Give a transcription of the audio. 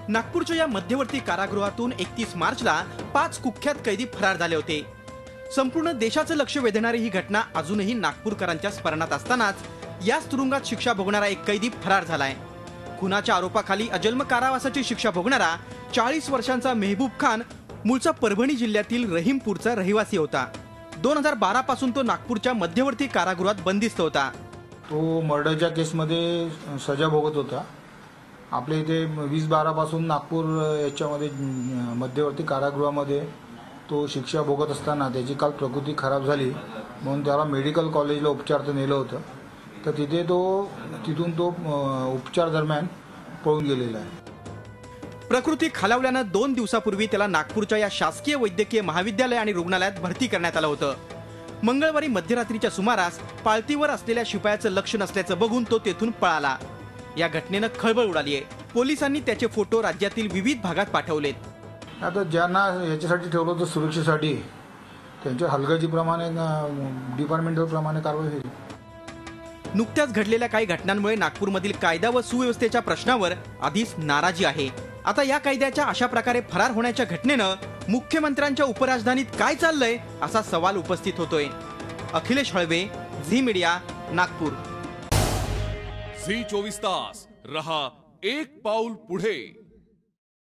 नागपूरच्या या मध्यवर्ती कारागृहातून 31 मार्चला 5 कुख्यात कैदी फरार झाले होते। संपूर्ण देशाचं लक्ष वेधणारी ही घटना अजूनही नागपूरकरांच्या स्मरणात असतानाच याच तुरुंगात शिक्षा भोगणारा एक कैदी फरार झालाय। खुनाच्या आरोपाखाली अजन्म कारावासाची शिक्षा भोगणारा 40 वर्षांचा मेहबूब खान मूळचा परभणी जिल्ह्यातील रहीमपूरचा रहिवासी होता। 2012 पासून तो नागपूरच्या मध्यवर्ती कारागृहात बंदिस्त होता। तो मर्डरच्या केसमध्ये सजा भोगत होता। आपल्या इथे 2012 पासून नागपूर याच्यामध्ये मध्यवर्ती कारागृहामध्ये तो शिक्षा भोगत असताना त्याची काल प्रकृती खराब झाली म्हणून त्याला मेडिकल कॉलेजला उपचारार्थ नेलं होतं। तर तिथून तो उपचार दरम्यान पळून गेलेला आहे। प्रकृती खालावल्यानं 2 दिवसापूर्वी त्याला नागपूरच्या या शासकीय वैद्यकीय महाविद्यालय आणि रुग्णालयात भरती करण्यात आलं होतं। मंगळवारी मध्यरात्रीच्या सुमारास पाळतीवर असलेल्या शिपायाचं लक्ष नसल्याचं बघून तो तेथून पळाला। या घटनेनं खळबळ उडाली आहे। पोलिसांनी त्याचे फोटो राज्यातील विविध भागात पाठवलेत। आता ज्यांना याच्यासाठी ठेवलं होतं सुरक्षेसाठी त्यांच्या हलगर्जीप्रमाणे डिपार्टमेंटल प्रमाणे कारवाई होईल। नुकत्याच घडलेल्या काही घटनांमुळे नागपूरमधील कायदा व सुव्यवस्थेच्या प्रश्नावर आधीच नाराजी आहे। आता या कायद्याच्या अशा प्रकारे फरार होण्याच्या घटनेनं मुख्यमंत्र्यांच्या उपराजधानीत काय चाललंय असा सवाल उपस्थित होतोय। अखिलेश हळवे, झी मीडिया, नागपूर। झी 24 तास रहा एक पाऊल पुढे।